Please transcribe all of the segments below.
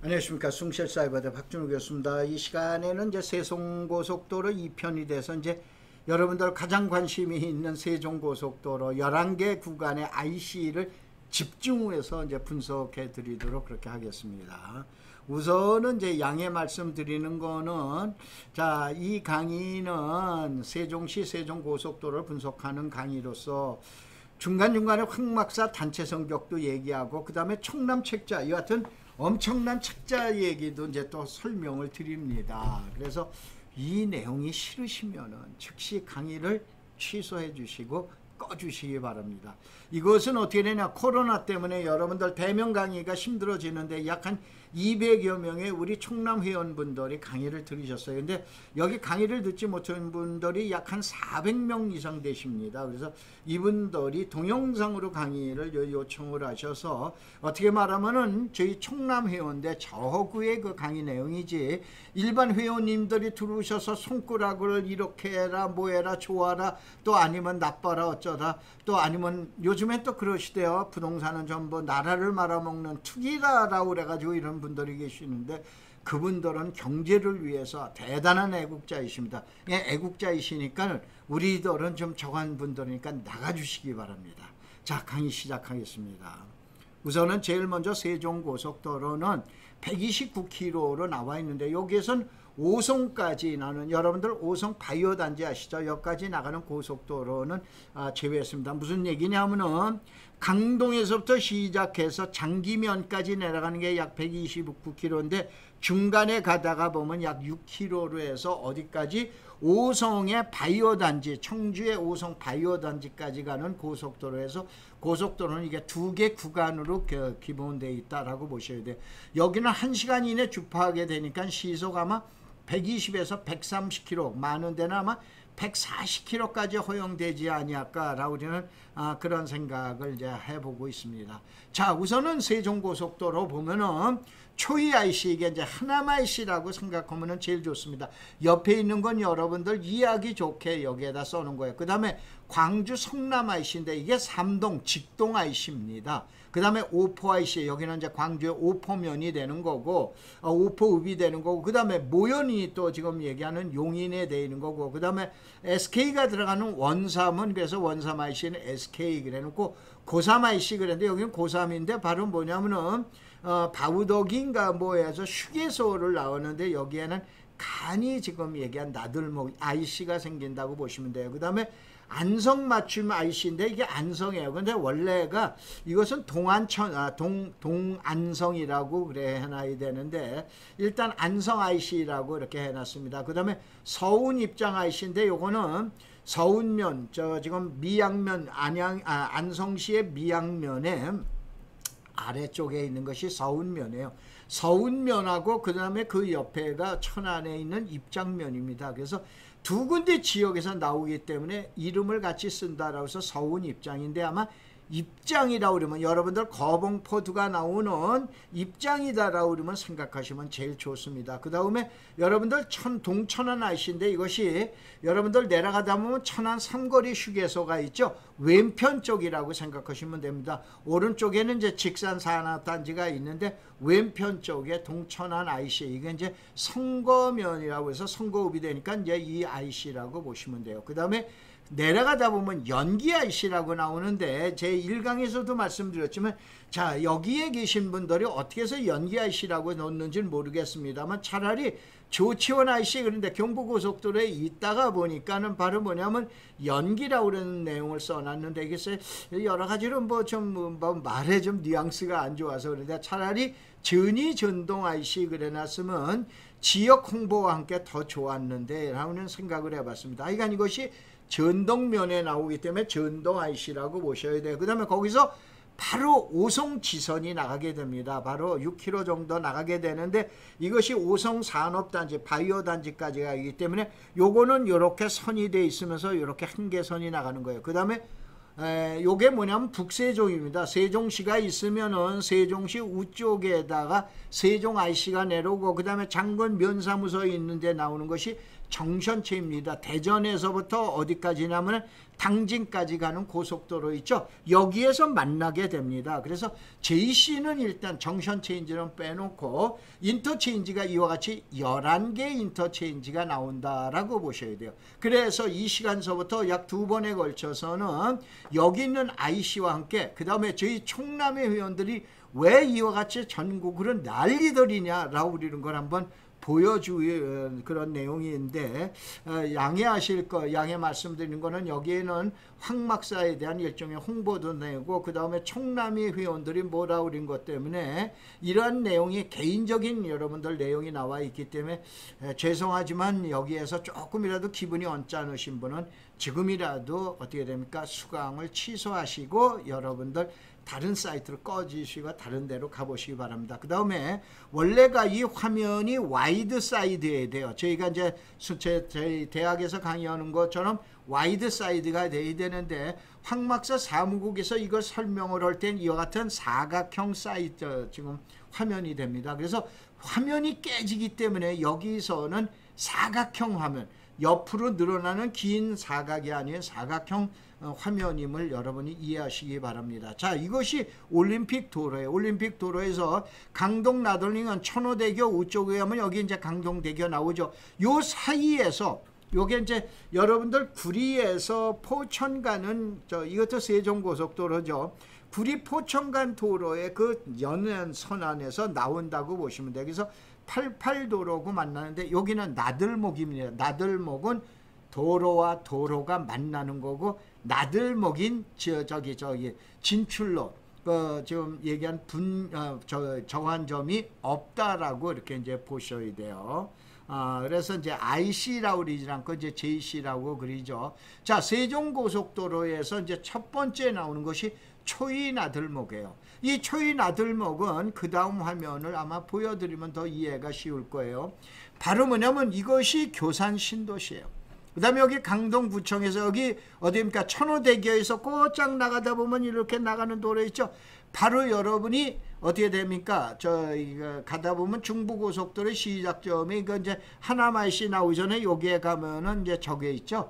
안녕하십니까. 숭실사이버대 박준우 교수입니다. 이 시간에는 이제 세송고속도로 2편이 돼서 이제 여러분들 가장 관심이 있는 세종고속도로 11개 구간의 IC를 집중해서 이제 분석해 드리도록 그렇게 하겠습니다. 우선은 이제 양해 말씀드리는 거는, 자, 이 강의는 세종시 세종고속도로를 분석하는 강의로서 중간중간에 황막사 단체 성격도 얘기하고, 그 다음에 총남책자, 이 같은 엄청난 책자 얘기도 이제 또 설명을 드립니다. 그래서 이 내용이 싫으시면은 즉시 강의를 취소해 주시고 꺼 주시기 바랍니다. 이것은 어떻게 되냐, 코로나 때문에 여러분들 대면 강의가 힘들어지는데 약 한 200여 명의 우리 총남 회원분들이 강의를 들으셨어요. 근데 여기 강의를 듣지 못한 분들이 약 한 400명 이상 되십니다. 그래서 이분들이 동영상으로 강의를 요청을 하셔서, 어떻게 말하면은 저희 총남 회원대 저구의 그 강의 내용이지, 일반 회원님들이 들어오셔서 손가락을 이렇게 해라, 뭐 해라, 좋아라, 또 아니면 나빠라, 어쩌다, 또 아니면 요즘엔 또 그러시대요. 부동산은 전부 나라를 말아먹는 투기다라고 그래가지고 이런 분들이 계시는데, 그분들은 경제를 위해서 대단한 애국자이십니다. 애국자이시니까 우리들은 좀 저간 분들이니까 나가주시기 바랍니다. 자, 강의 시작하겠습니다. 우선은 제일 먼저 세종고속도로는 129km로 나와 있는데, 여기에선 오송까지 나는, 여러분들 오송 바이오단지 아시죠? 여기까지 나가는 고속도로는 제외했습니다. 무슨 얘기냐면은 강동에서부터 시작해서 장기면까지 내려가는 게 약 129km인데, 중간에 가다가 보면 약 6km로 해서 어디까지, 오송의 바이오단지, 청주의 오송 바이오단지까지 가는 고속도로에서, 고속도로는 이게 2개 구간으로 기본되어 있다라고 보셔야 돼요. 여기는 1시간 이내 주파하게 되니까 시속 아마 120에서 130km, 많은 데는 아마 140km까지 허용되지 아니할까라고 저는 그런 생각을 이제 해보고 있습니다. 자, 우선은 세종고속도로 보면은 초이 IC, 이게 이제 하남 IC라고 생각하면은 제일 좋습니다. 옆에 있는 건 여러분들 이해하기 좋게 여기에다 써놓은 거예요. 그 다음에 광주 성남 IC인데 이게 삼동 직동 IC입니다. 그 다음에 오포 IC, 여기는 이제 광주의 오포면이 되는 거고, 오포읍이 되는 거고, 그 다음에 모연이 또 지금 얘기하는 용인에 되는 거고, 그 다음에 SK가 들어가는 원삼은, 그래서 원삼 IC는 SK 그래놓고 고삼 IC 그랬는데, 여기는 고삼인데 바로 뭐냐면은 바우덕인가 뭐해서 휴게소를 나오는데, 여기에는 간이 지금 얘기한 나들목 IC가 생긴다고 보시면 돼요. 그 다음에 안성 맞춤 IC인데 이게 안성이에요. 근데 원래가 이것은 동안성이라고 그래 해놔야 되는데, 일단 안성 IC라고 이렇게 해놨습니다. 그 다음에 서운 입장 IC인데, 요거는 서운면, 지금 미양면, 안성시의 미양면에 아래쪽에 있는 것이 서운면이에요. 서운면하고 그 다음에 그 옆에가 천안에 있는 입장면입니다. 그래서 두 군데 지역에서 나오기 때문에 이름을 같이 쓴다라고 해서 서운 입장인데, 아마 입장이라고 그러면 여러분들 거봉포두가 나오는 입장이다라고 그러면 생각하시면 제일 좋습니다. 그 다음에 여러분들 동천안 IC인데, 이것이 여러분들 내려가다 보면 천안 삼거리 휴게소가 있죠. 왼편 쪽이라고 생각하시면 됩니다. 오른쪽에는 이제 직산 산업단지가 있는데, 왼편 쪽에 동천안 IC, 이게 이제 선거면이라고 해서 선거읍이 되니까 이제 이 IC라고 보시면 돼요. 그 다음에 내려가다 보면 연기 IC라고 나오는데, 제 1강에서도 말씀드렸지만, 자, 여기에 계신 분들이 어떻게 해서 연기 IC라고 넣는지는 모르겠습니다만, 차라리 조치원 IC, 그런데 경부고속도로에 있다가 보니까는 바로 뭐냐면 연기라고 그러는 내용을 써놨는데, 이게 여러 가지로 뭐 말에 좀 뉘앙스가 안 좋아서 그런데, 차라리 전이전동 IC 그래놨으면 지역 홍보와 함께 더 좋았는데 라는 생각을 해봤습니다. 하여간 이것이 전동면에 나오기 때문에 전동 IC라고 보셔야 돼요. 그 다음에 거기서 바로 오송 지선이 나가게 됩니다. 바로 6km 정도 나가게 되는데, 이것이 오송 산업단지 바이오단지까지 가기 때문에 요거는 이렇게 선이 돼 있으면서 이렇게 한 개선이 나가는 거예요. 그 다음에 요게 뭐냐면 북세종입니다. 세종시가 있으면은 세종시 우쪽에다가 세종 IC가 내려오고, 그 다음에 장건 면사무소에 있는데 나오는 것이 정선체입니다. 대전에서부터 어디까지냐면 당진까지 가는 고속도로 있죠. 여기에서 만나게 됩니다. 그래서 JC는 일단 정선체인지는 빼놓고 인터체인지가 이와 같이 11개 인터체인지가 나온다라고 보셔야 돼요. 그래서 이 시간서부터 약 2번에 걸쳐서는 여기 있는 IC와 함께 그 다음에 저희 총남의 회원들이 왜 이와 같이 전국으로 난리들이냐라고 우리는 걸 한번 보여주는 그런 내용인데, 양해 말씀드리는 거는 여기에는 황막사에 대한 일종의 홍보도 내고 그 다음에 총남이 회원들이 뭐라 그린 것 때문에 이러한 내용이 개인적인 여러분들 내용이 나와 있기 때문에 죄송하지만 여기에서 조금이라도 기분이 언짢으신 분은 지금이라도 어떻게 됩니까? 수강을 취소하시고 여러분들 다른 사이트를 꺼지시고 다른 데로 가보시기 바랍니다. 그 다음에 원래가 이 화면이 와이드 사이드여야 돼요. 저희가 이제 저희 대학에서 강의하는 것처럼 와이드 사이드가 돼야 되는데 황막사 사무국에서 이걸 설명을 할 땐 이와 같은 사각형 사이트 지금 화면이 됩니다. 그래서 화면이 깨지기 때문에 여기서는 사각형 화면, 옆으로 늘어나는 긴 사각이 아닌 사각형 화면임을 여러분이 이해하시기 바랍니다. 자, 이것이 올림픽 도로예요. 올림픽 도로에서 강동 나들링은 천호대교 우쪽에 가면 여기 이제 강동대교 나오죠. 요 사이에서 요게 이제 여러분들 구리에서 포천 가는 이것도 세종고속도로죠. 구리 포천 간 도로의 그 연안 안에서 나온다고 보시면 돼요. 그래서 88도로고 만나는데 여기는 나들목입니다. 나들목은 도로와 도로가 만나는 거고 나들목인 저기 진출로 지금 얘기한 정환점이 없다라고 이렇게 이제 보셔야 돼요. 그래서 이제 IC라고 그러지 않고 이제 JC라고 그리죠. 자, 세종고속도로에서 이제 첫 번째 나오는 것이 초이나들목이에요. 이 초이나들목은 그 다음 화면을 아마 보여드리면 더 이해가 쉬울 거예요. 바로 뭐냐면 이것이 교산 신도시예요. 그 다음에 여기 강동구청에서 여기 어디입니까? 천호대교에서 꼬짝 나가다 보면 이렇게 나가는 도로 있죠. 바로 여러분이 어떻게 됩니까? 가다 보면 중부고속도로 시작점이 이거 이제 하나마이시 나오기 전에 여기에 가면은 이제 저게 있죠.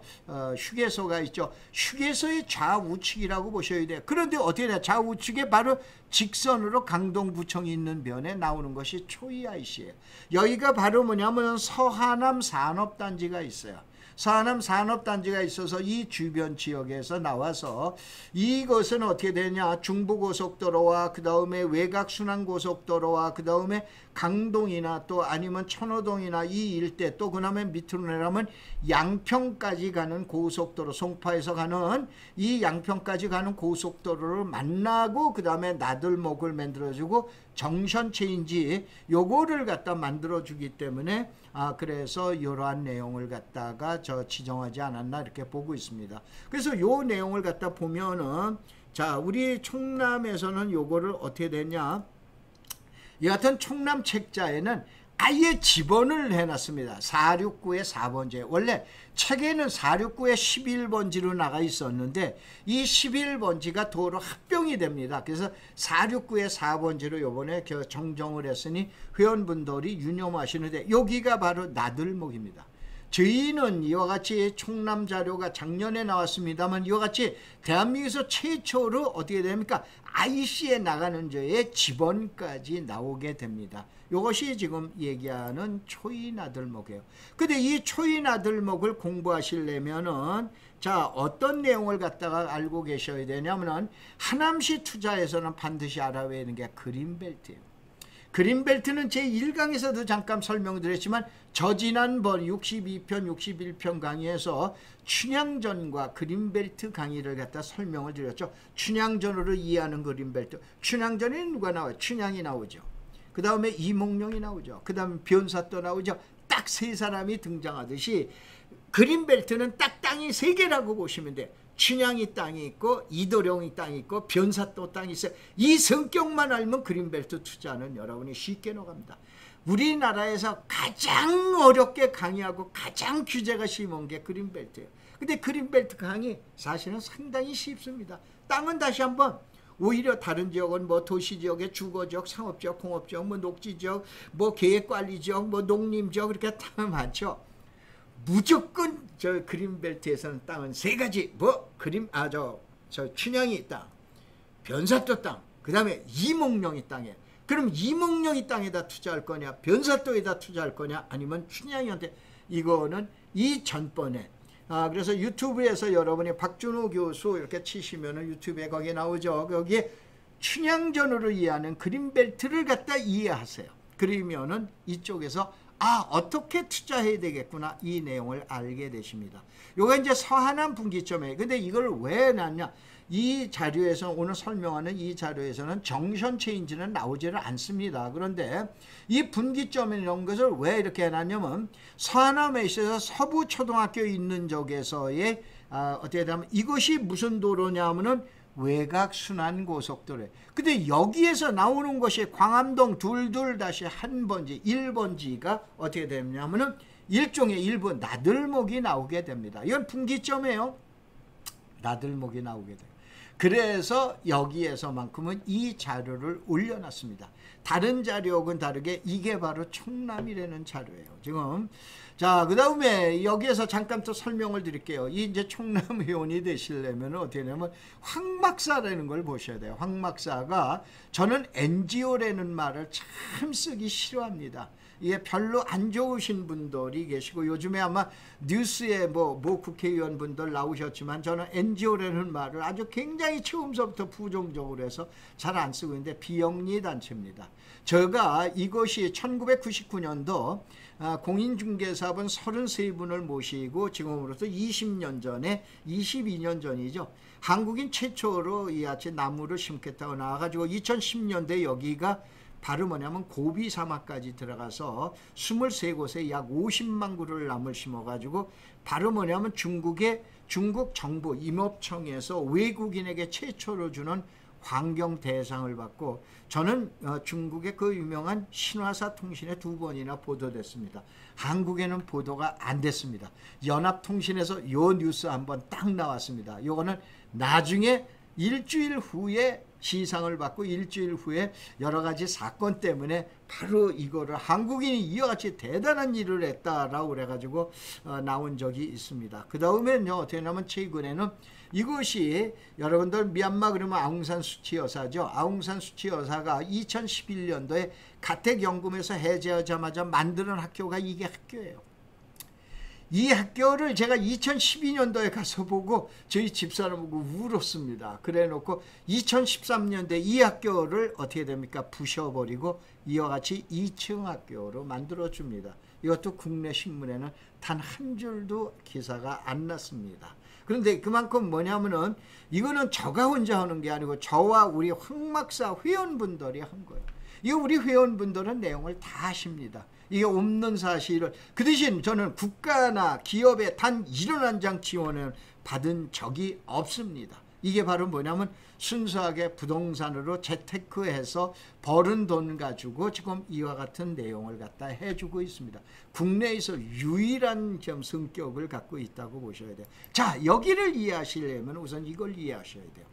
휴게소가 있죠. 휴게소의 좌우측이라고 보셔야 돼요. 그런데 어떻게 돼요? 좌우측에 바로 직선으로 강동구청이 있는 면에 나오는 것이 초이IC예요. 여기가 바로 뭐냐면 서하남 산업단지가 있어요. 서하남 산업단지가 있어서 이 주변 지역에서 나와서 이것은 어떻게 되냐, 중부고속도로와 그 다음에 외곽순환고속도로와 그 다음에 강동이나 또 아니면 천호동이나 이 일대, 또 그 다음에 밑으로 내려가면 양평까지 가는 고속도로, 송파에서 가는 이 양평까지 가는 고속도로를 만나고 그 다음에 나들목을 만들어주고 정선체인지 요거를 갖다 만들어주기 때문에 그래서 이러한 내용을 갖다가 지정하지 않았나 이렇게 보고 있습니다. 그래서 요 내용을 갖다 보면은 자, 우리 총남에서는 요거를 어떻게 되냐, 이 같은 총남 책자에는 아예 지번을 해놨습니다. 469의 4번지. 원래 책에는 469의 11번지로 나가 있었는데 이 11번지가 도로 합병이 됩니다. 그래서 469의 4번지로 요번에 정정을 했으니 회원분들이 유념하시는데 여기가 바로 나들목입니다. 저희는 이와 같이 총남 자료가 작년에 나왔습니다만 이와 같이 대한민국에서 최초로 어떻게 됩니까? IC에 나가는 저의 지번까지 나오게 됩니다. 이것이 지금 얘기하는 초이나들목이에요. 근데 이 초이나들목을 공부하시려면은 자, 어떤 내용을 갖다가 알고 계셔야 되냐면은 하남시 투자에서는 반드시 알아야 되는 게 그린벨트예요. 그린벨트는 제1강에서도 잠깐 설명드렸지만 지난번 62편, 61편 강의에서 춘향전과 그린벨트 강의를 갖다 설명을 드렸죠. 춘향전으로 이해하는 그린벨트. 춘향전에 누가 나와요? 춘향이 나오죠. 그 다음에 이몽룡이 나오죠. 그 다음에 변사또 나오죠. 딱 세 사람이 등장하듯이 그린벨트는 딱 땅이 세 개라고 보시면 돼요. 춘향이 땅이 있고 이도령이 땅이 있고 변사또 땅이 있어요. 이 성격만 알면 그린벨트 투자는 여러분이 쉽게 나갑니다. 우리나라에서 가장 어렵게 강의하고 가장 규제가 심한 게 그린벨트예요. 근데 그린벨트 강의 사실은 상당히 쉽습니다. 땅은 다시 한번 오히려 다른 지역은 뭐 도시지역의 주거지역, 상업지역, 공업지역, 뭐 녹지지역, 뭐 계획관리지역, 뭐 농림지역 이렇게 땅은 많죠. 무조건 저 그린벨트에서는 땅은 세 가지 뭐 저 춘향이 땅, 변사또 땅, 그 다음에 이몽룡이 땅에. 그럼 이몽룡이 땅에다 투자할 거냐, 변사또에다 투자할 거냐, 아니면 춘향이한테. 이거는 이 전번에 그래서 유튜브에서 여러분이 박준호 교수 이렇게 치시면은 유튜브에 거기에 나오죠. 거기에 춘향전으로 이해하는 그린벨트를 갖다 이해하세요. 그러면은 이쪽에서 어떻게 투자해야 되겠구나, 이 내용을 알게 되십니다. 요거 이제 서하남 분기점에. 근데 이걸 왜 놨냐, 이 자료에서, 오늘 설명하는 이 자료에서는 정션 체인지는 나오지를 않습니다. 그런데 이 분기점이라는 것을 왜 이렇게 해놨냐면, 서하남에 있어서 서부초등학교 있는 쪽에서의 어떻게 되면 이것이 무슨 도로냐면은 외곽순환고속도로예요. 근데 여기에서 나오는 것이 광암동 22-1번지 1번지가 어떻게 되냐면은 일종의 일부 나들목이 나오게 됩니다. 이건 분기점이에요. 나들목이 나오게 돼요. 그래서 여기에서만큼은 이 자료를 올려놨습니다. 다른 자료하고는 다르게 이게 바로 충남이라는 자료예요. 지금 자, 그 다음에 여기에서 잠깐 또 설명을 드릴게요. 이 이제 충남 회원이 되시려면 어떻게 되냐면 황막사라는 걸 보셔야 돼요. 황막사가, 저는 NGO라는 말을 참 쓰기 싫어합니다. 이게 별로 안 좋으신 분들이 계시고, 요즘에 아마 뉴스에 뭐 국회의원 분들 나오셨지만, 저는 NGO라는 말을 아주 굉장히 처음서부터 부정적으로 해서 잘 안 쓰고 있는데, 비영리 단체입니다. 제가 이것이 1999년도 공인중개사분 33분을 모시고 지금으로부터 20년 전에, 22년 전이죠. 한국인 최초로 이 아치 나무를 심겠다고 나와가지고 2010년대 여기가 바로 뭐냐면 고비 사막까지 들어가서 23곳에 약 50만 그루를 나무를 심어가지고 바로 뭐냐면 중국 정부 임업청에서 외국인에게 최초로 주는 환경 대상을 받고, 저는 중국의 그 유명한 신화사 통신에 2번이나 보도됐습니다. 한국에는 보도가 안 됐습니다. 연합통신에서 요 뉴스 한번 딱 나왔습니다. 요거는 나중에 일주일 후에 시상을 받고 일주일 후에 여러 가지 사건 때문에 바로 이거를 한국인이 이와 같이 대단한 일을 했다라고 그래가지고 나온 적이 있습니다. 그 다음에는요, 어떻게 하냐면 최근에는 이것이, 여러분들 미얀마 그러면 아웅산 수치 여사죠. 아웅산 수치 여사가 2011년도에 가택연금에서 해제하자마자 만드는 학교가 이게 학교예요. 이 학교를 제가 2012년도에 가서 보고 저희 집사람 보고 울었습니다. 그래 놓고 2013년도에 이 학교를 어떻게 됩니까? 부셔버리고 이와 같이 2층 학교로 만들어줍니다. 이것도 국내 신문에는 단 한 줄도 기사가 안 났습니다. 그런데 그만큼 뭐냐면은 이거는 저가 혼자 하는 게 아니고 저와 우리 황막사 회원분들이 한 거예요. 이거 우리 회원분들은 내용을 다 아십니다. 이게 없는 사실을, 그 대신 저는 국가나 기업에 단 1원 한 장 지원을 받은 적이 없습니다. 이게 바로 뭐냐면 순수하게 부동산으로 재테크해서 벌은 돈 가지고 지금 이와 같은 내용을 갖다 해주고 있습니다. 국내에서 유일한 성격을 갖고 있다고 보셔야 돼요. 자, 여기를 이해하시려면 우선 이걸 이해하셔야 돼요.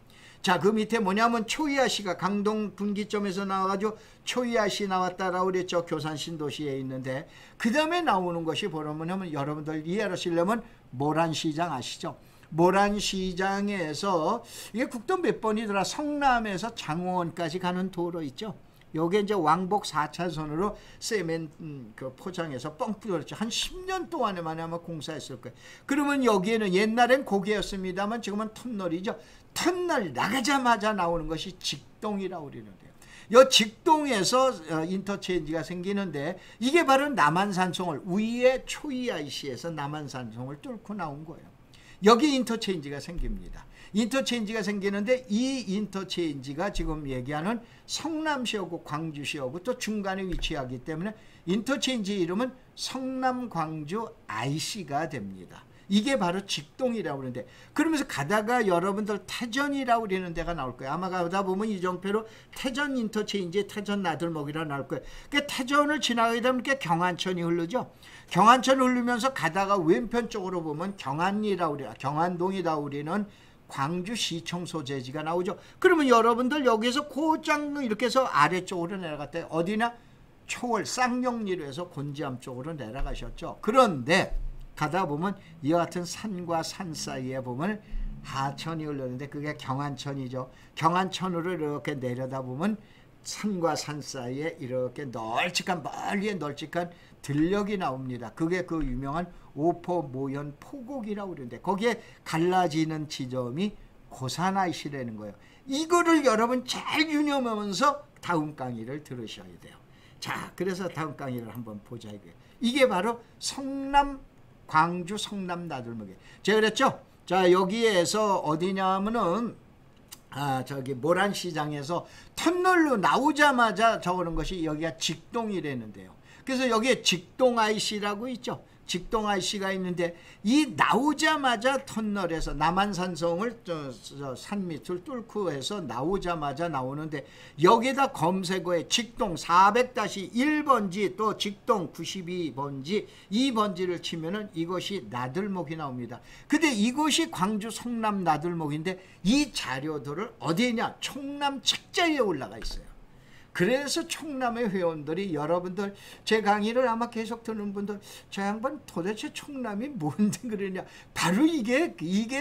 자, 그 밑에 뭐냐면 초이아시가 강동 분기점에서 나와가지고 초이아시 나왔다라고 그랬죠. 교산 신도시에 있는데, 그 다음에 나오는 것이 뭐냐면 여러분들 이해하시려면 모란시장 아시죠? 모란시장에서 이게 국도 몇 번이더라, 성남에서 장호원까지 가는 도로 있죠. 요게 이제 왕복 4차선으로 세멘 포장해서 뻥 뚫었죠. 한 10년 동안에 만에 아마 공사했을 거예요. 그러면 여기에는 옛날엔 고개였습니다만 지금은 터널이죠. 터널 나가자마자 나오는 것이 직동이라고 그러는데요. 이 직동에서 인터체인지가 생기는데, 이게 바로 남한산성을, 위에 초이아이시에서 남한산성을 뚫고 나온 거예요. 여기 인터체인지가 생깁니다. 인터체인지가 생기는데, 이 인터체인지가 지금 얘기하는 성남시하고 광주시하고 또 중간에 위치하기 때문에 인터체인지 이름은 성남 광주 IC가 됩니다. 이게 바로 직동이라고 그러는데, 그러면서 가다가 여러분들 태전이라고 그러는 데가 나올 거예요. 아마 가다 보면 이정표로 태전 인터체인지 태전 나들목이라 나올 거예요. 그러니까 태전을 지나가게 되면 경안천이 흐르죠. 경안천 흐르면서 가다가 왼편 쪽으로 보면 경안리라고 그래요. 경안동이라고 우리는 광주시청 소재지가 나오죠. 그러면 여러분들 여기서 고장 이렇게 해서 아래쪽으로 내려갔다. 어디나 초월 쌍용리로 해서 곤지암 쪽으로 내려가셨죠. 그런데 가다 보면 이와 같은 산과 산 사이에 보면 하천이 흐르는데 그게 경안천이죠. 경안천으로 이렇게 내려다 보면 산과 산 사이에 이렇게 널찍한 멀리에 널찍한 들녘이 나옵니다. 그게 그 유명한 오포모현 포곡이라고 그러는데 거기에 갈라지는 지점이 고사나이시라는 거예요. 이거를 여러분 잘 유념하면서 다음 강의를 들으셔야 돼요. 자, 그래서 다음 강의를 한번 보자 이거예요. 이게 바로 광주 성남 나들목이에요. 제가 그랬죠? 자, 여기에서 어디냐면은 저기 모란시장에서 터널로 나오자마자 적어놓은 것이 여기가 직동이라는데요. 그래서 여기에 직동 IC라고 있죠. 직동 IC가 있는데 이 나오자마자 터널에서 남한산성을 산 밑을 뚫고 해서 나오자마자 나오는데 여기다 검색어에 직동 400-1번지 또 직동 92번지 2번지를 치면은 이것이 나들목이 나옵니다. 근데 이것이 광주 성남 나들목인데 이 자료들을 어디냐? 총남 책자에 올라가 있어요. 그래서 총남의 회원들이 여러분들 제 강의를 아마 계속 듣는 분들 저 양반 도대체 총남이 뭔데 그러냐. 바로 이게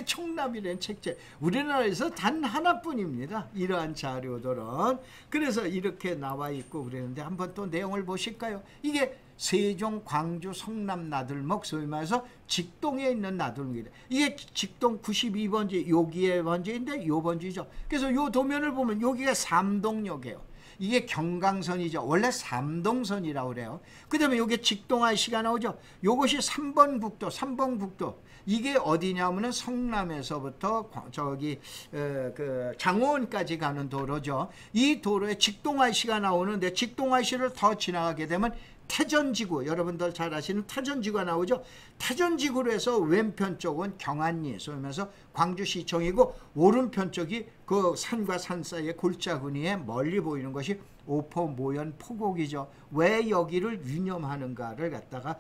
총남이라는 책제. 우리나라에서 단 하나뿐입니다. 이러한 자료들은. 그래서 이렇게 나와 있고 그러는데 한번 또 내용을 보실까요? 이게 세종, 광주, 성남 나들목 소위 말해서 직동에 있는 나들목이다. 이게 직동 92번지 여기에 번지인데 요 번지죠. 그래서 요 도면을 보면 여기가 삼동역이에요. 이게 경강선이죠. 원래 삼동선이라고 그래요. 그 다음에 여기 직동 IC가 나오죠. 요것이 3번 국도. 이게 어디냐면은 성남에서부터 저기 그 장호원까지 가는 도로죠. 이 도로에 직동 IC가 나오는데 직동 IC를 더 지나가게 되면 태전지구, 여러분들 잘 아시는 태전지구가 나오죠. 태전지구로 해서 왼편 쪽은 경안리, 그러면서 광주시청이고 오른편 쪽이 그 산과 산 사이의 골짜구니에 멀리 보이는 것이 오포모현 포곡이죠. 왜 여기를 유념하는가를 갖다가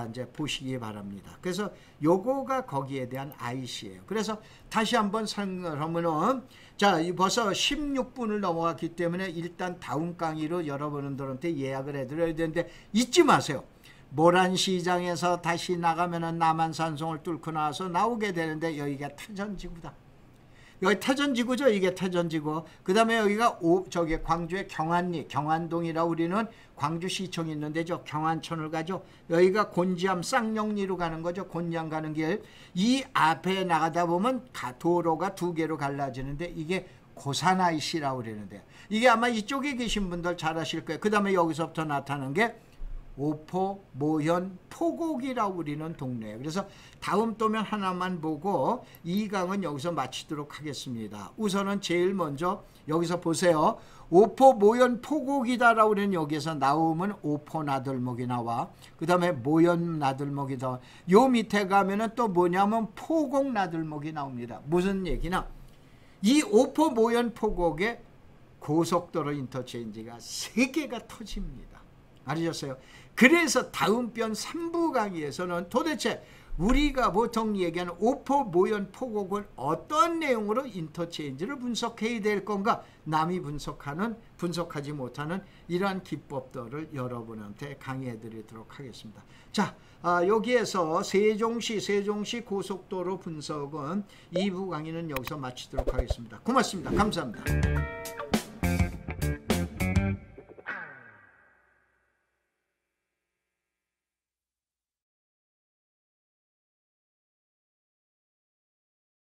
이제 보시기 바랍니다. 그래서 요거가 거기에 대한 IC예요. 그래서 다시 한번 설명하면은 자, 벌써 16분을 넘어갔기 때문에 일단 다음 강의로 여러분들한테 예약을 해드려야 되는데 잊지 마세요. 모란시장에서 다시 나가면은 남한산성을 뚫고 나와서 나오게 되는데 여기가 태전지구다. 여기 태전지구죠. 이게 태전지구. 그 다음에 여기가 저기 광주의 경안리, 경안동이라고 우리는 광주시청이 있는데 저 경안천을 가죠. 여기가 곤지암 쌍용리로 가는 거죠. 곤지암 가는 길. 이 앞에 나가다 보면 도로가 두 개로 갈라지는데 이게 고사나이시라고 그러는데요. 이게 아마 이쪽에 계신 분들 잘 아실 거예요. 그 다음에 여기서부터 나타나는 게 오포모현 포곡이라고 우리는 동네예요. 그래서 다음 도면 하나만 보고 이 강은 여기서 마치도록 하겠습니다. 우선은 제일 먼저 여기서 보세요. 오포모현 포곡이다라고 그러는 여기에서 나오면 오포나들목이 나와. 그 다음에 모현나들목이다. 요 밑에 가면은 또 뭐냐면 포곡나들목이 나옵니다. 무슨 얘기나 이 오포모현 포곡에 고속도로 인터체인지가 3개가 터집니다. 알으셨어요? 그래서 다음 편 3부 강의에서는 도대체 우리가 보통 얘기하는 오포모현 포곡은 어떤 내용으로 인터체인지를 분석해야 될 건가, 남이 분석하지 못하는 이러한 기법들을 여러분한테 강의해 드리도록 하겠습니다. 자, 여기에서 세종시 고속도로 분석은 2부 강의는 여기서 마치도록 하겠습니다. 고맙습니다. 감사합니다.